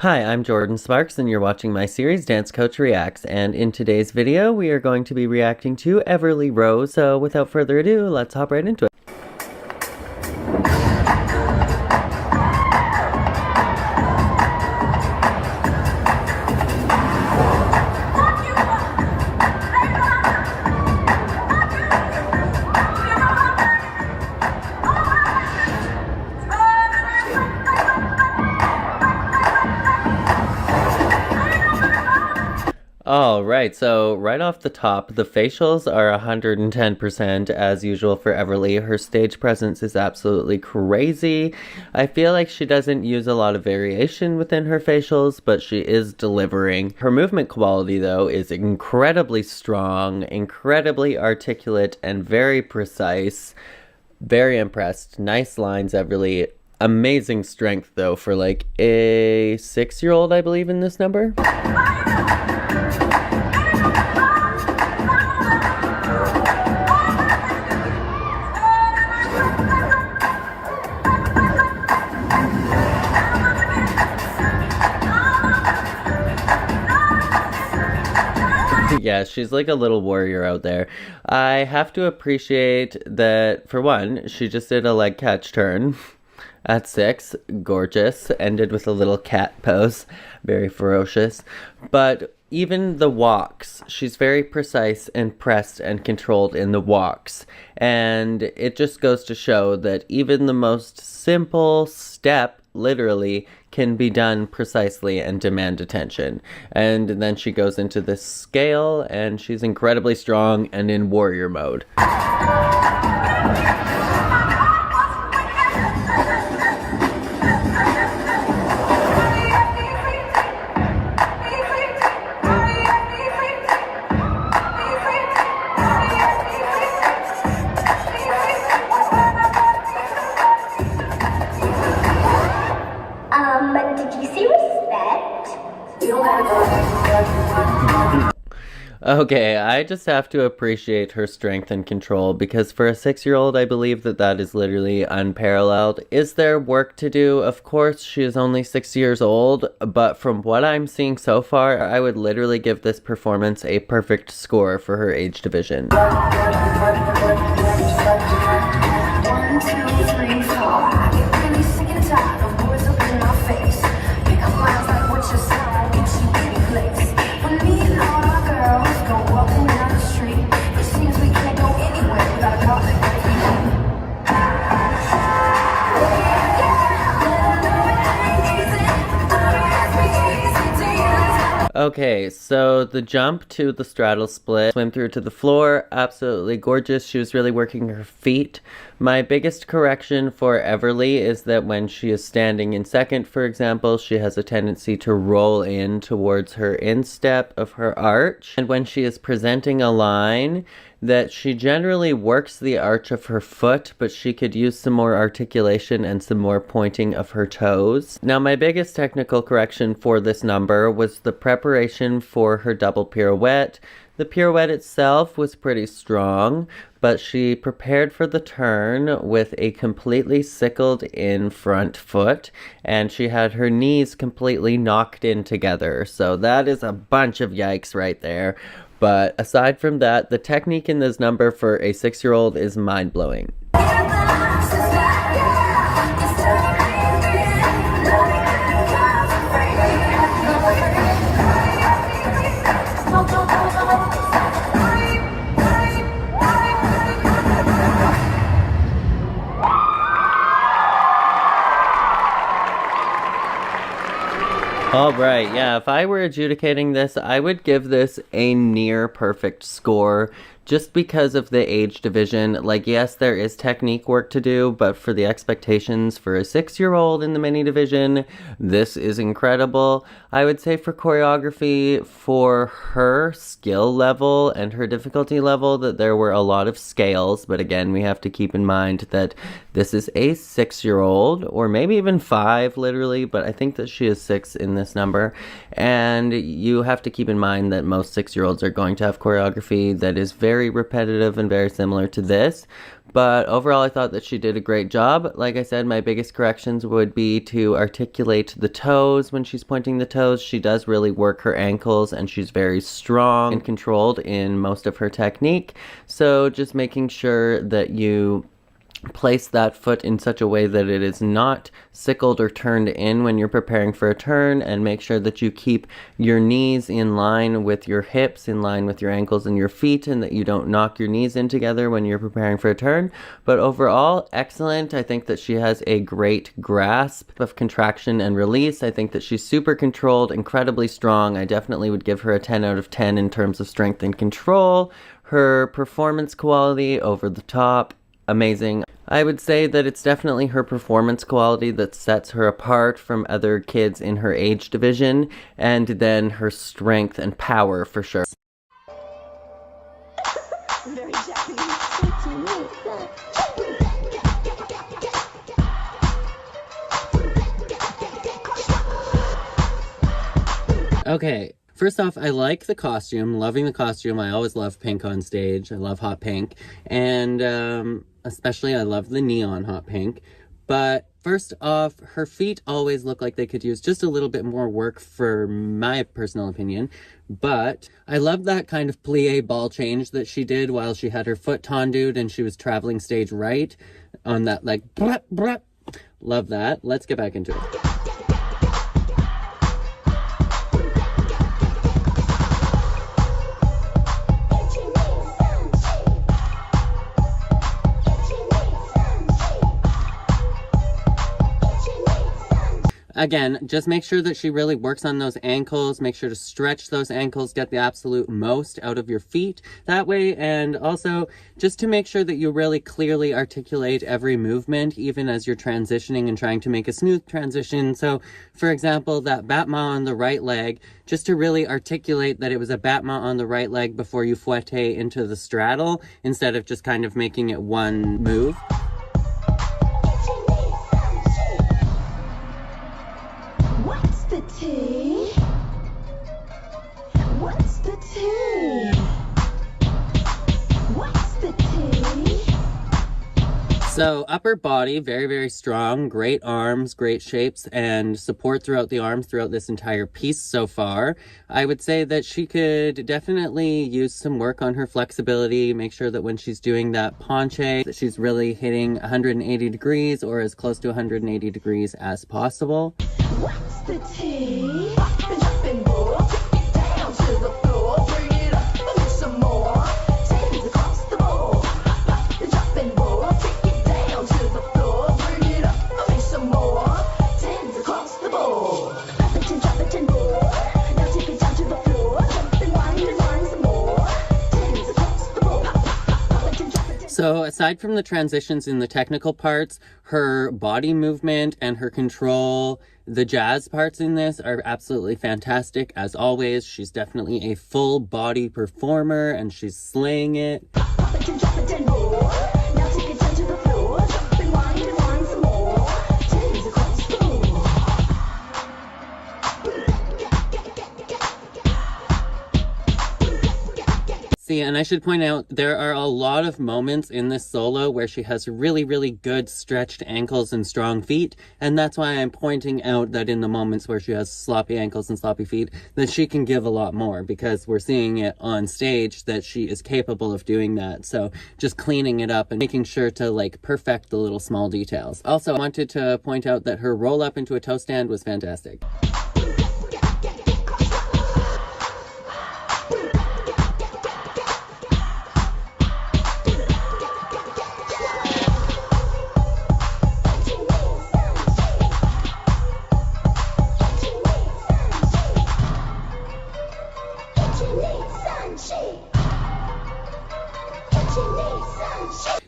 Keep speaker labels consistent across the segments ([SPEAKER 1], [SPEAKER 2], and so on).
[SPEAKER 1] Hi, I'm Jordan Sparks, and you're watching my series Dance Coach Reacts. And in today's video, we are going to be reacting to EVERLEIGH Rose. So without further ado, let's hop right into it. All right, so right off the top, the facials are 110% as usual for EVERLEIGH. Her stage presence is absolutely crazy. I feel like she doesn't use a lot of variation within her facials, but she is delivering. Her movement quality, though, is incredibly strong, incredibly articulate, and very precise. Very impressed. Nice lines, EVERLEIGH. Amazing strength, though, for like a 6-year-old, I believe, in this number. Yeah, she's like a little warrior out there. I have to appreciate that, for one, she just did a leg catch turn at 6. Gorgeous. Ended with a little cat pose. Very ferocious. But even the walks, she's very precise and pressed and controlled in the walks. And it just goes to show that even the most simple step, literally, can be done precisely and demand attention. And then she goes into this scale, and she's incredibly strong and in warrior mode.
[SPEAKER 2] Did you say respect?
[SPEAKER 1] Okay, I just have to appreciate her strength and control, because for a 6-year-old, I believe that that is literally unparalleled. Is there work to do? Of course, she is only 6 years old, but from what I'm seeing so far, I would literally give this performance a perfect score for her age division.
[SPEAKER 2] 1, 2, 3, 4. I get really sick and tired of boys up in my face. Pick up lines like what you saw, get you any place. When me and all our girls go walking down the street, it seems we can't go anywhere without a public.
[SPEAKER 1] Okay, so the jump to the straddle split, swim through to the floor, absolutely gorgeous. She was really working her feet. My biggest correction for EVERLEIGH is that when she is standing in second, for example, she has a tendency to roll in towards her instep of her arch. And when she is presenting a line, that she generally works the arch of her foot, but she could use some more articulation and some more pointing of her toes. Now, my biggest technical correction for this number was the preparation for her double pirouette. The pirouette itself was pretty strong, but she prepared for the turn with a completely sickled in front foot, and she had her knees completely knocked in together. So that is a bunch of yikes right there. But aside from that, the technique in this number for a 6-year-old is mind-blowing. Alright, yeah, if I were adjudicating this, I would give this a near perfect score, just because of the age division. Like, yes, there is technique work to do, but for the expectations for a 6-year-old in the mini division, this is incredible. I would say for choreography, for her skill level and her difficulty level, that there were a lot of scales, but again, we have to keep in mind that this is a 6-year-old, or maybe even 5, literally, but I think that she is 6 in this number, and you have to keep in mind that most 6-year-olds are going to have choreography that is very repetitive and very similar to this, But overall, I thought that she did a great job. Like I said, my biggest corrections would be to articulate the toes when she's pointing the toes. She does really work her ankles, and she's very strong and controlled in most of her technique. So just making sure that you place that foot in such a way that it is not sickled or turned in when you're preparing for a turn, and make sure that you keep your knees in line with your hips, in line with your ankles and your feet, and that you don't knock your knees in together when you're preparing for a turn. But overall, excellent. I think that she has a great grasp of contraction and release. I think that she's super controlled, incredibly strong. I definitely would give her a 10 out of 10 in terms of strength and control. Her performance quality, over the top, amazing. I would say that it's definitely her performance quality that sets her apart from other kids in her age division, and then her strength and power for sure.
[SPEAKER 2] Very Japanese.
[SPEAKER 1] Okay, first off, I like the costume, loving the costume. I always love pink on stage. I love hot pink, and especially I love the neon hot pink. But first off, her feet always look like they could use just a little bit more work, for my personal opinion. But I love that kind of plie ball change that she did while she had her foot tondued and she was traveling stage right on that, like, brap, brap. Love that. Let's get back into it. Again, just make sure that she really works on those ankles. Make sure to stretch those ankles, get the absolute most out of your feet that way. And also just to make sure that you really clearly articulate every movement, even as you're transitioning and trying to make a smooth transition. So for example, that battement on the right leg, just to really articulate that it was a battement on the right leg before you fouette into the straddle, instead of just kind of making it one move.
[SPEAKER 2] What's the tea? What's the tea? What's the tea?
[SPEAKER 1] So upper body, very, very strong, great arms, great shapes, and support throughout the arms throughout this entire piece so far. I would say that she could definitely use some work on her flexibility, make sure that when she's doing that penché, that she's really hitting 180 degrees or as close to 180 degrees as possible.
[SPEAKER 2] What's the tea? Up and up and roll, take it down to the floor, bring it up and do some more. Tens across the board. Up and up and roll, take it down to the floor, bring it up and do some more. Tens across the board. Up it and roll. Now take it down to the floor, jump and wind some more. Tens across the board. Up and drop it.
[SPEAKER 1] So aside from the transitions in the technical parts, her body movement and her control, the jazz parts in this are absolutely fantastic. As always, she's definitely a full body performer and she's slaying it.
[SPEAKER 2] Up it and roll. Now take it down to the floor, jump and wind some more. Tens across the board.
[SPEAKER 1] See, and I should point out, there are a lot of moments in this solo where she has really, really good stretched ankles and strong feet, and that's why I'm pointing out that in the moments where she has sloppy ankles and sloppy feet, that she can give a lot more, because we're seeing it on stage that she is capable of doing that. So just cleaning it up and making sure to, like, perfect the little small details. Also, I wanted to point out that her roll up into a toe stand was fantastic.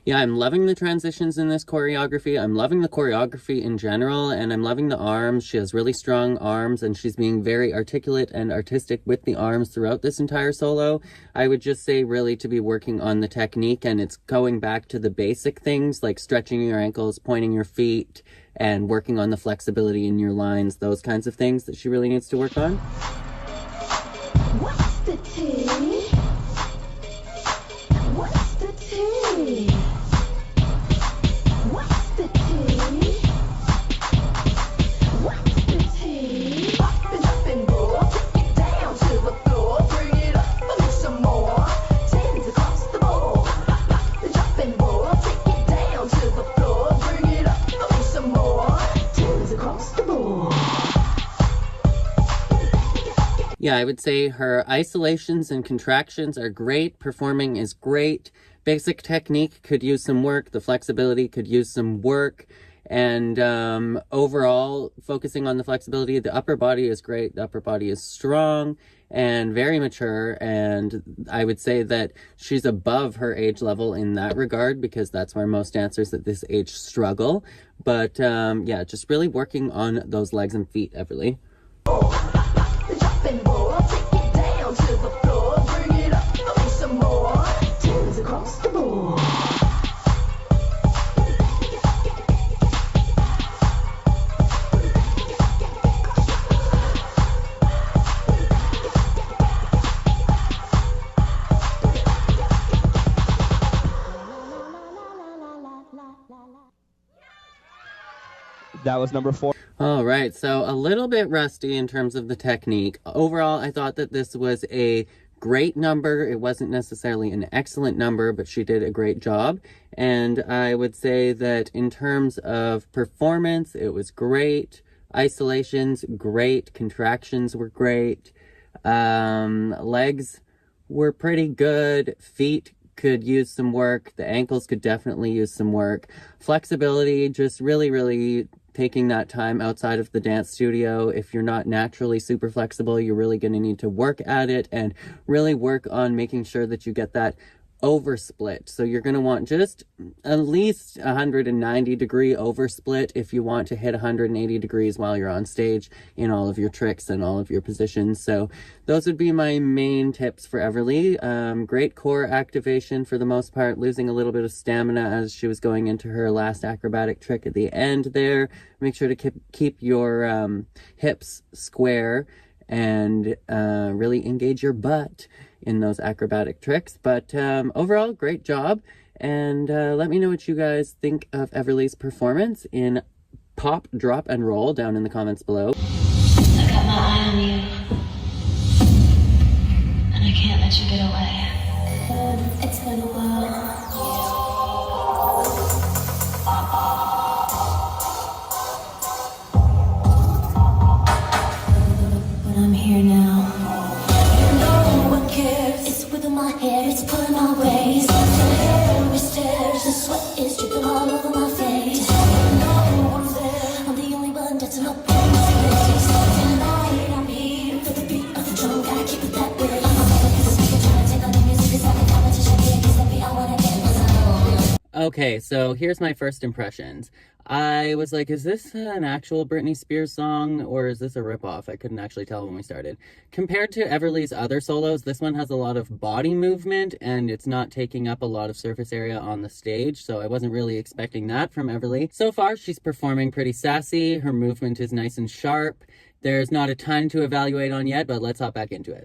[SPEAKER 1] Yeah, I'm loving the transitions in this choreography. I'm loving the choreography in general, and I'm loving the arms. She has really strong arms, and she's being very articulate and artistic with the arms throughout this entire solo. I would just say really to be working on the technique, and it's going back to the basic things like stretching your ankles, pointing your feet, and working on the flexibility in your lines, those kinds of things that she really needs to work on.
[SPEAKER 2] What's the tea? What's the tea?
[SPEAKER 1] yeah, I would say her isolations and contractions are great. Performing is great. Basic technique could use some work. The flexibility could use some work. And overall, focusing on the flexibility, the upper body is great. The upper body is strong and very mature. And I would say that she's above her age level in that regard, because that's where most dancers at this age struggle. But yeah, just really working on those legs and feet, Everleigh.
[SPEAKER 3] That was number 4.
[SPEAKER 1] All right, so a little bit rusty in terms of the technique. Overall, I thought that this was a great number. It wasn't necessarily an excellent number, but she did a great job. And I would say that in terms of performance, it was great. Isolations, great. Contractions were great. Legs were pretty good. Feet could use some work. The ankles could definitely use some work. Flexibility, just really taking that time outside of the dance studio. If you're not naturally super flexible, you're really going to need to work at it and really work on making sure that you get that oversplit. So you're going to want just at least 190 degree oversplit if you want to hit 180 degrees while you're on stage in all of your tricks and all of your positions. So those would be my main tips for Everleigh. Great core activation for the most part, losing a little bit of stamina as she was going into her last acrobatic trick at the end there. Make sure to keep your hips square and really engage your butt in those acrobatic tricks. But overall, great job. And let me know what you guys think of Everleigh's performance in Pop, Drop, and Roll down in the comments below.
[SPEAKER 4] I got my eye on you, and I can't let you get away. It's been a while. But I'm here now. It's within my hair, it's pulling my waist. The hair we stairs, the sweat is dripping all over my face. No one's there, I'm the only one that's an open space. Tonight I'm here for the beat of the drum, gotta keep it that way. I'm up to the speaker, trying to take on the music, it's like a competition, yeah, cause that beat I wanna get myself.
[SPEAKER 1] Okay, so here's my first impressions. I was like, is this an actual Britney Spears song or is this a ripoff? I couldn't actually tell when we started. Compared to Everleigh's other solos, this one has a lot of body movement and it's not taking up a lot of surface area on the stage, so I wasn't really expecting that from Everleigh. So far, she's performing pretty sassy. Her movement is nice and sharp. There's not a ton to evaluate on yet, but let's hop back into it.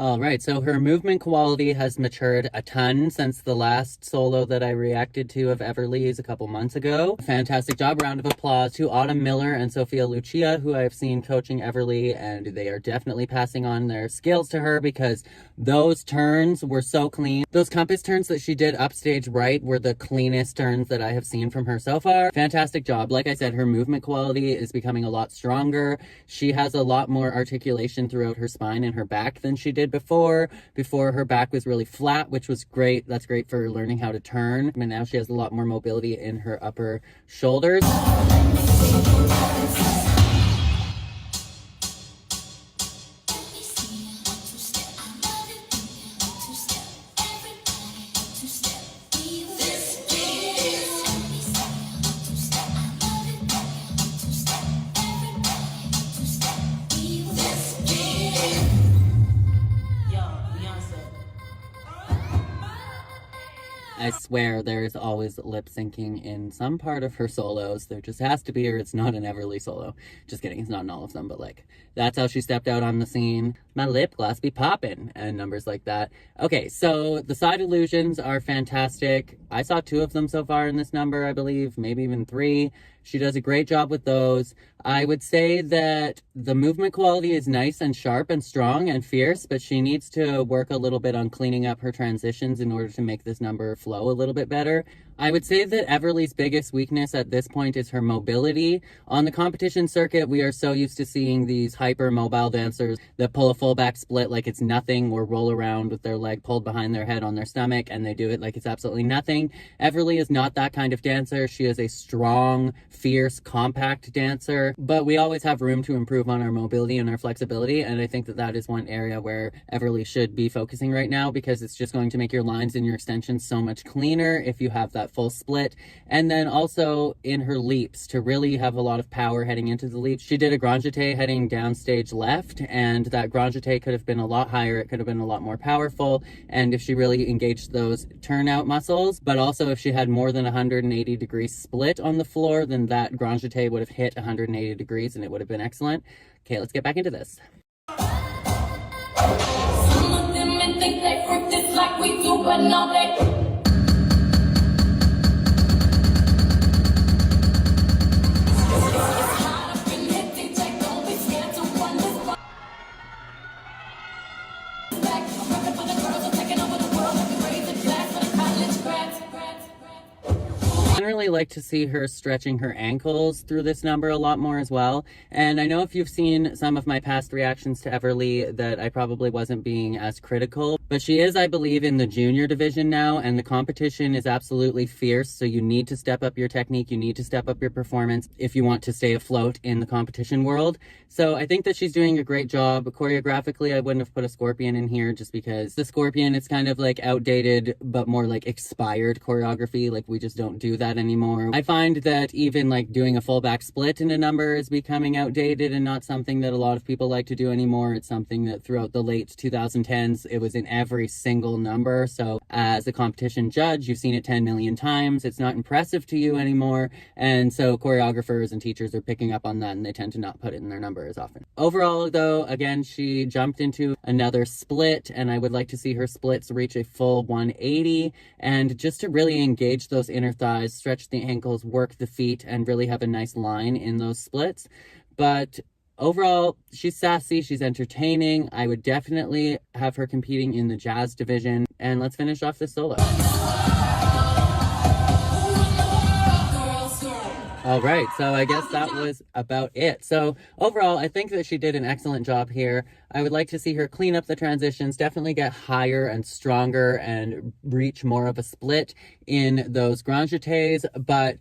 [SPEAKER 1] Alright, so her movement quality has matured a ton since the last solo that I reacted to of Everleigh's a couple months ago. Fantastic job, round of applause to Autumn Miller and Sophia Lucia, who I've seen coaching Everleigh, and they are definitely passing on their skills to her because those turns were so clean. Those compass turns that she did upstage right were the cleanest turns that I have seen from her so far. Fantastic job. Like I said, her movement quality is becoming a lot stronger. She has a lot more articulation throughout her spine and her back than she did before her back was really flat, which was great. That's great for learning how to turn. And now she has a lot more mobility in her upper shoulders. I I swear there is always lip syncing in some part of her solos. There just has to be, or it's not an Everleigh solo. Just kidding, it's not in all of them, but like, that's how she stepped out on the scene. My lip gloss be poppin', and numbers like that. Okay, so the side illusions are fantastic. I saw 2 of them so far in this number, I believe, maybe even 3. She does a great job with those. I would say that the movement quality is nice and sharp and strong and fierce, but she needs to work a little bit on cleaning up her transitions in order to make this number flow a little bit better. I would say that Everleigh's biggest weakness at this point is her mobility. On the competition circuit, we are so used to seeing these hyper mobile dancers that pull a full back split like it's nothing, or roll around with their leg pulled behind their head on their stomach, and they do it like it's absolutely nothing. Everleigh is not that kind of dancer. She is a strong, fierce, compact dancer, but we always have room to improve on our mobility and our flexibility, and I think that that is one area where Everleigh should be focusing right now, because it's just going to make your lines and your extensions so much cleaner if you have that full split. And then also in her leaps, to really have a lot of power heading into the leaps. She did a grand jeté heading down stage left, and that grand jeté could have been a lot higher. It could have been a lot more powerful, and if she really engaged those turnout muscles, but also if she had more than 180 degrees split on the floor, then that grand jeté would have hit 180 degrees and it would have been excellent. Okay, let's get back into this.
[SPEAKER 4] Some of them may think they freak this like we do, but no, they.
[SPEAKER 1] Generally like to see her stretching her ankles through this number a lot more as well. And I know if you've seen some of my past reactions to Everleigh that I probably wasn't being as critical, but she is, I believe, in the junior division now, and the competition is absolutely fierce, so you need to step up your technique, you need to step up your performance if you want to stay afloat in the competition world. So I think that she's doing a great job. Choreographically, I wouldn't have put a scorpion in here just because the scorpion is kind of like outdated, but more like expired choreography. Like, we just don't do that anymore. I find that even like doing a full back split in a number is becoming outdated and not something that a lot of people like to do anymore. It's something that throughout the late 2010s, it was in every single number. So as a competition judge, you've seen it 10 million times. It's not impressive to you anymore. And so choreographers and teachers are picking up on that, and they tend to not put it in their number as often. Overall though, again, she jumped into another split, and I would like to see her splits reach a full 180, and just to really engage those inner thighs, stretch the ankles, work the feet, and really have a nice line in those splits. But overall, she's sassy, she's entertaining. I would definitely have her competing in the jazz division. And let's finish off this solo. All right, so I guess that was about it. So overall, I think that she did an excellent job here. I would like to see her clean up the transitions, definitely get higher and stronger and reach more of a split in those grand jetés, but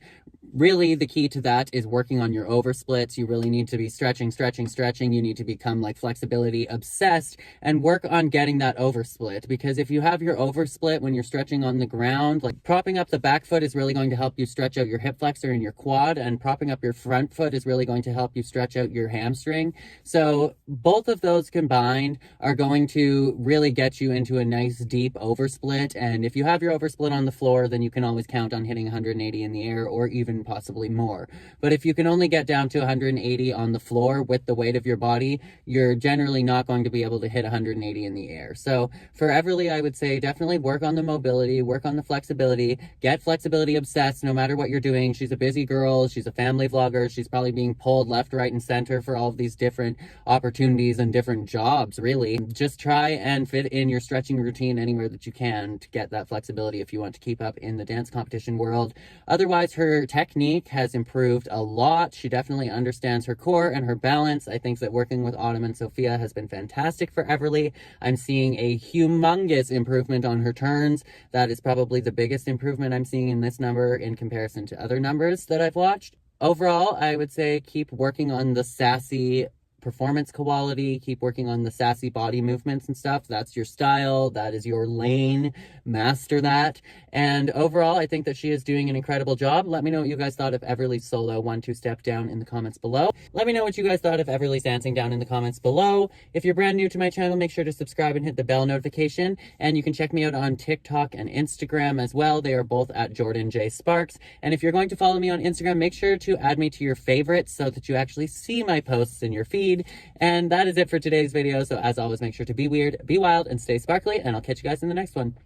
[SPEAKER 1] really the key to that is working on your oversplits. You really need to be stretching. You need to become like flexibility obsessed and work on getting that oversplit, because if you have your oversplit when you're stretching on the ground, like propping up the back foot is really going to help you stretch out your hip flexor and your quad, and propping up your front foot is really going to help you stretch out your hamstring. So both of those combined are going to really get you into a nice deep oversplit. And if you have your oversplit on the floor, then you can always count on hitting 180 in the air, or even possibly more. But if you can only get down to 180 on the floor with the weight of your body, you're generally not going to be able to hit 180 in the air. So for Everleigh, I would say definitely work on the mobility, work on the flexibility, get flexibility obsessed no matter what you're doing. She's a busy girl, she's a family vlogger, she's probably being pulled left, right, and center for all of these different opportunities and different jobs, really. Just try and fit in your stretching routine anywhere that you can to get that flexibility if you want to keep up in the dance competition world. Otherwise, her technique has improved a lot. She definitely understands her core and her balance. I think that working with Autumn and Sophia has been fantastic for Everleigh. I'm seeing a humongous improvement on her turns. That is probably the biggest improvement I'm seeing in this number in comparison to other numbers that I've watched. Overall, I would say keep working on the sassy performance quality, keep working on the sassy body movements and stuff. That's your style, that is your lane, master that. And overall, I think that she is doing an incredible job. Let me know what you guys thought of Everleigh's solo 1-2 step down in the comments below. Let me know what you guys thought of Everleigh's dancing down in the comments below. If you're brand new to my channel, make sure to subscribe and hit the bell notification. And you can check me out on TikTok and Instagram as well. They are both at Jordan J Sparks. And if you're going to follow me on Instagram, make sure to add me to your favorites so that you actually see my posts in your feed. And that is it for today's video. So as always, make sure to be weird, be wild, and stay sparkly. And I'll catch you guys in the next one.